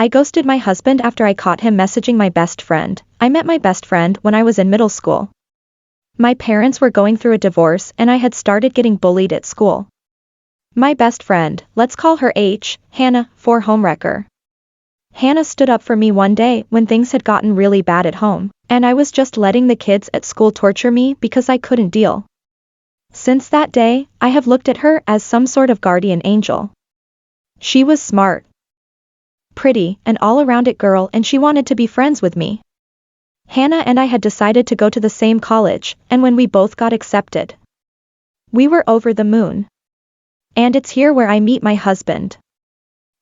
I ghosted my husband after I caught him messaging my best friend. I met my best friend when I was in middle school. My parents were going through a divorce and I had started getting bullied at school. My best friend, let's call her Hannah, for homewrecker. Hannah stood up for me one day when things had gotten really bad at home, and I was just letting the kids at school torture me because I couldn't deal. Since that day, I have looked at her as some sort of guardian angel. She was smart, pretty, and all-around it girl, and she wanted to be friends with me. Hannah and I had decided to go to the same college, and when we both got accepted, we were over the moon. And it's here where I meet my husband.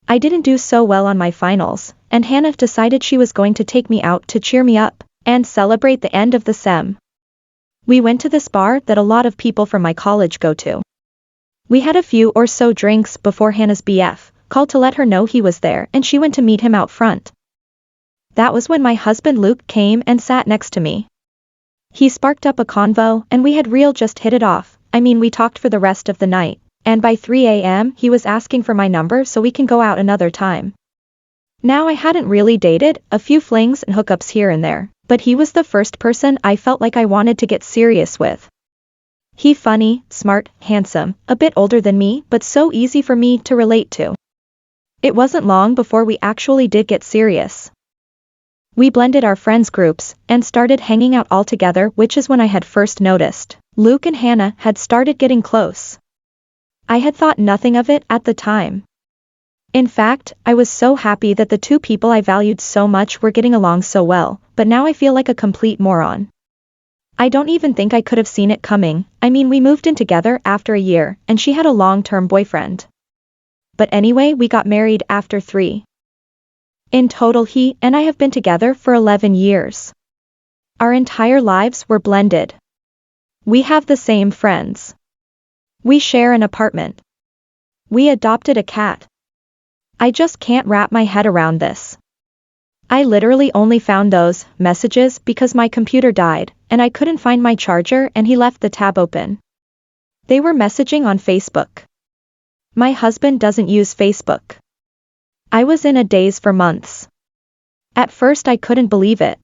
I didn't do so well on my finals, and Hannah decided she was going to take me out to cheer me up and celebrate the end of the sem. We went to this bar that a lot of people from my college go to. We had a few or so drinks before Hannah's BF called to let her know he was there, and she went to meet him out front. That was when my husband Luke came and sat next to me. He sparked up a convo and we had just hit it off. I mean, we talked for the rest of the night, and by 3 a.m. he was asking for my number so we can go out another time. Now I hadn't really dated, a few flings and hookups here and there, but he was the first person I felt like I wanted to get serious with. He funny, smart, handsome, a bit older than me, but so easy for me to relate to. It wasn't long before we actually did get serious. We blended our friends groups and started hanging out all together, which is when I had first noticed Luke and Hannah had started getting close. I had thought nothing of it at the time. In fact, I was so happy that the two people I valued so much were getting along so well, but now I feel like a complete moron. I don't even think I could have seen it coming. I mean, we moved in together after a year, and she had a long-term boyfriend. But anyway, we got married after 3. In total, he and I have been together for 11 years. Our entire lives were blended. We have the same friends. We share an apartment. We adopted a cat. I just can't wrap my head around this. I literally only found those messages because my computer died, and I couldn't find my charger, and he left the tab open. They were messaging on Facebook. My husband doesn't use Facebook. I was in a daze for months. At first I couldn't believe it.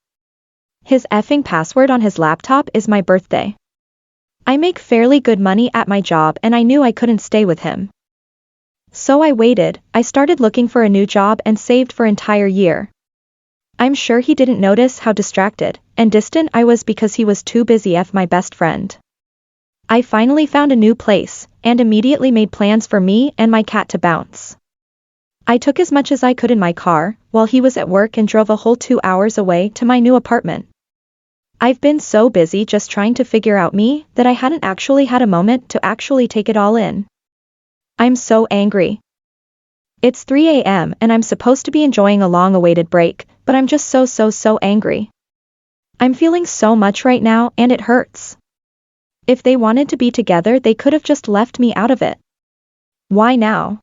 His effing password on his laptop is my birthday. I make fairly good money at my job and I knew I couldn't stay with him. So I waited. I started looking for a new job and saved for an entire year. I'm sure he didn't notice how distracted and distant I was because he was too busy with my best friend. I finally found a new place and immediately made plans for me and my cat to bounce. I took as much as I could in my car while he was at work and drove a whole 2 hours away to my new apartment. I've been so busy just trying to figure out me that I hadn't actually had a moment to actually take it all in. I'm so angry. It's 3 a.m. and I'm supposed to be enjoying a long-awaited break, but I'm just so angry. I'm feeling so much right now and it hurts. If they wanted to be together, they could have just left me out of it. Why now?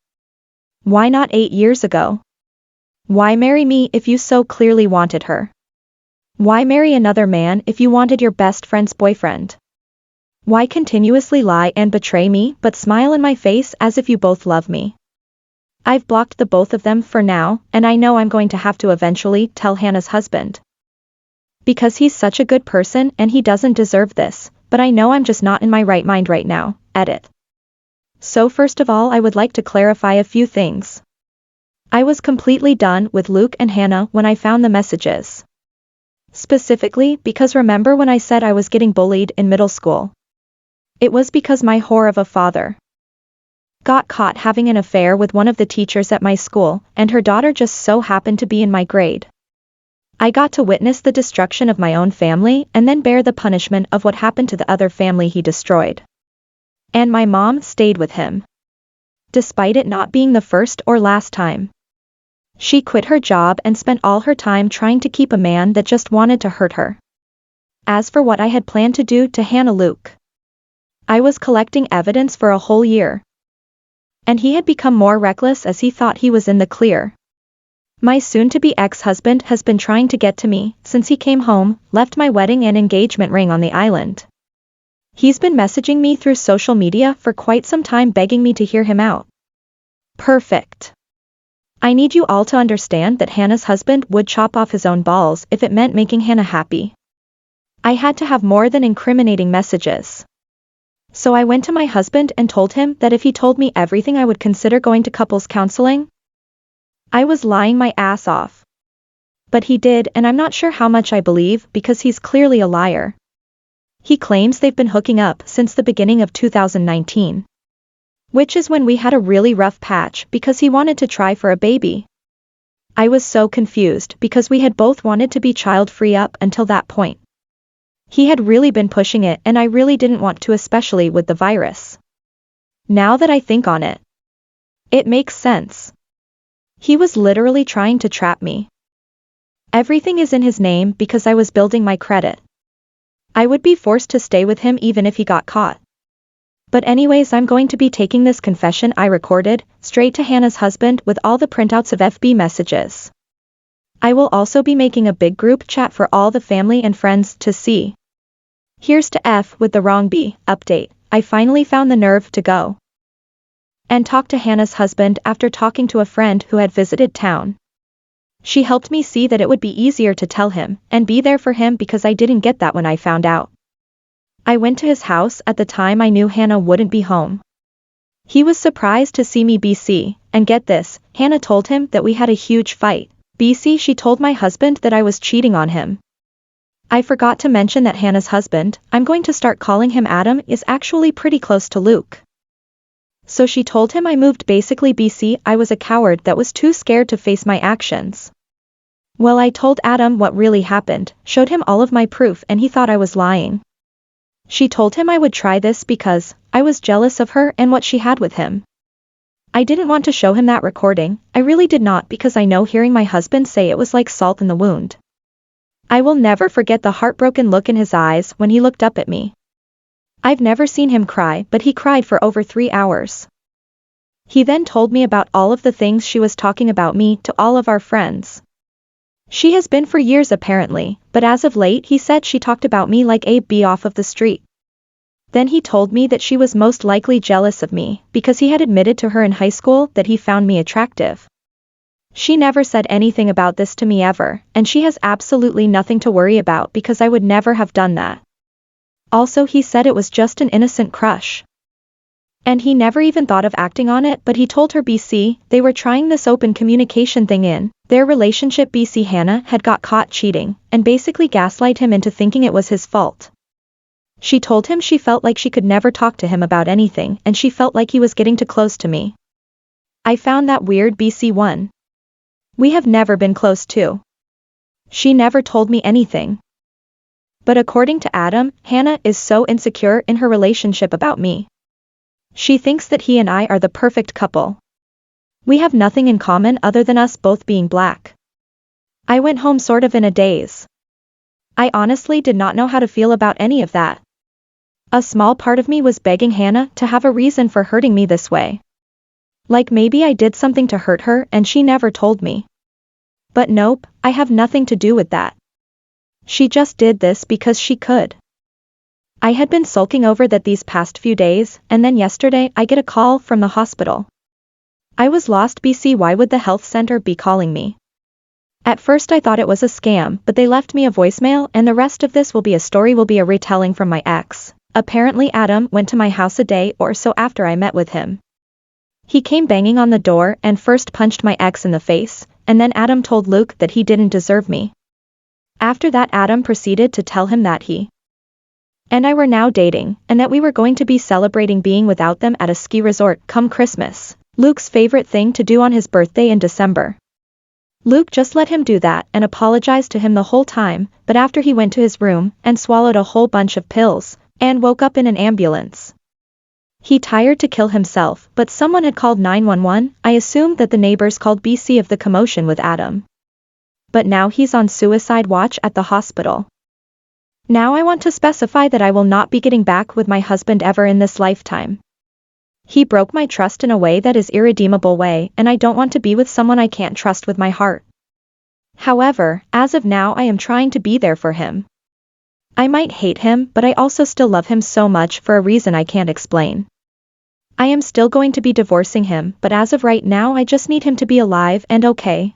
Why not 8 years ago? Why marry me if you so clearly wanted her? Why marry another man if you wanted your best friend's boyfriend? Why continuously lie and betray me but smile in my face as if you both love me? I've blocked the both of them for now, and I know I'm going to have to eventually tell Hannah's husband. Because he's such a good person and he doesn't deserve this, but I know I'm just not in my right mind right now. Edit. So first of all, I would like to clarify a few things. I was completely done with Luke and Hannah when I found the messages. Specifically because remember when I said I was getting bullied in middle school? It was because my whore of a father got caught having an affair with one of the teachers at my school, and her daughter just so happened to be in my grade. I got to witness the destruction of my own family and then bear the punishment of what happened to the other family he destroyed. And my mom stayed with him. Despite it not being the first or last time. She quit her job and spent all her time trying to keep a man that just wanted to hurt her. As for what I had planned to do to Hannah Luke, I was collecting evidence for a whole year. And he had become more reckless as he thought he was in the clear. My soon-to-be ex-husband has been trying to get to me since he came home, left my wedding and engagement ring on the island. He's been messaging me through social media for quite some time begging me to hear him out. Perfect. I need you all to understand that Hannah's husband would chop off his own balls if it meant making Hannah happy. I had to have more than incriminating messages. So I went to my husband and told him that if he told me everything I would consider going to couples counseling. I was lying my ass off. But he did, and I'm not sure how much I believe because he's clearly a liar. He claims they've been hooking up since the beginning of 2019. Which is when we had a really rough patch because he wanted to try for a baby. I was so confused because we had both wanted to be child-free up until that point. He had really been pushing it and I really didn't want to, especially with the virus. Now that I think on it, it makes sense. He was literally trying to trap me. Everything is in his name because I was building my credit. I would be forced to stay with him even if he got caught. But anyways, I'm going to be taking this confession I recorded straight to Hannah's husband with all the printouts of FB messages. I will also be making a big group chat for all the family and friends to see. Here's to F with the wrong B. Update. I finally found the nerve to go and talk to Hannah's husband after talking to a friend who had visited town. She helped me see that it would be easier to tell him and be there for him because I didn't get that when I found out. I went to his house at the time I knew Hannah wouldn't be home. He was surprised to see me BC, and get this, Hannah told him that we had a huge fight. BC, she told my husband that I was cheating on him. I forgot to mention that Hannah's husband, I'm going to start calling him Adam, is actually pretty close to Luke. So she told him I moved. Basically BC, I was a coward that was too scared to face my actions. Well, I told Adam what really happened, showed him all of my proof, and he thought I was lying. She told him I would try this because I was jealous of her and what she had with him. I didn't want to show him that recording, I really did not, because I know hearing my husband say it was like salt in the wound. I will never forget the heartbroken look in his eyes when he looked up at me. I've never seen him cry, but he cried for over 3 hours. He then told me about all of the things she was talking about me to all of our friends. She has been for years apparently, but as of late he said she talked about me like a bee off of the street. Then he told me that she was most likely jealous of me because he had admitted to her in high school that he found me attractive. She never said anything about this to me ever, and she has absolutely nothing to worry about because I would never have done that. Also, he said it was just an innocent crush. And he never even thought of acting on it, but he told her BC, they were trying this open communication thing in their relationship. BC, Hannah had got caught cheating, and basically gaslight him into thinking it was his fault. She told him she felt like she could never talk to him about anything and she felt like he was getting too close to me. I found that weird. BC1. We have never been close too. She never told me anything. But according to Adam, Hannah is so insecure in her relationship about me. She thinks that he and I are the perfect couple. We have nothing in common other than us both being black. I went home sort of in a daze. I honestly did not know how to feel about any of that. A small part of me was begging Hannah to have a reason for hurting me this way. Like maybe I did something to hurt her and she never told me. But nope, I have nothing to do with that. She just did this because she could. I had been sulking over that these past few days, and then yesterday I get a call from the hospital. I was lost. BC, why would the health center be calling me? At first I thought it was a scam, but they left me a voicemail, and the rest of this will be a story, will be a retelling from my ex. Apparently Adam went to my house a day or so after I met with him. He came banging on the door and first punched my ex in the face, and then Adam told Luke that he didn't deserve me. After that Adam proceeded to tell him that he and I were now dating, and that we were going to be celebrating being without them at a ski resort come Christmas, Luke's favorite thing to do on his birthday in December. Luke just let him do that and apologized to him the whole time, but after he went to his room and swallowed a whole bunch of pills, and woke up in an ambulance. He tried to kill himself, but someone had called 911, I assumed that the neighbors called BC of the commotion with Adam. But now he's on suicide watch at the hospital. Now I want to specify that I will not be getting back with my husband ever in this lifetime. He broke my trust in a way that is irredeemable way, and I don't want to be with someone I can't trust with my heart. However, as of now I am trying to be there for him. I might hate him, but I also still love him so much for a reason I can't explain. I am still going to be divorcing him, but as of right now I just need him to be alive and okay.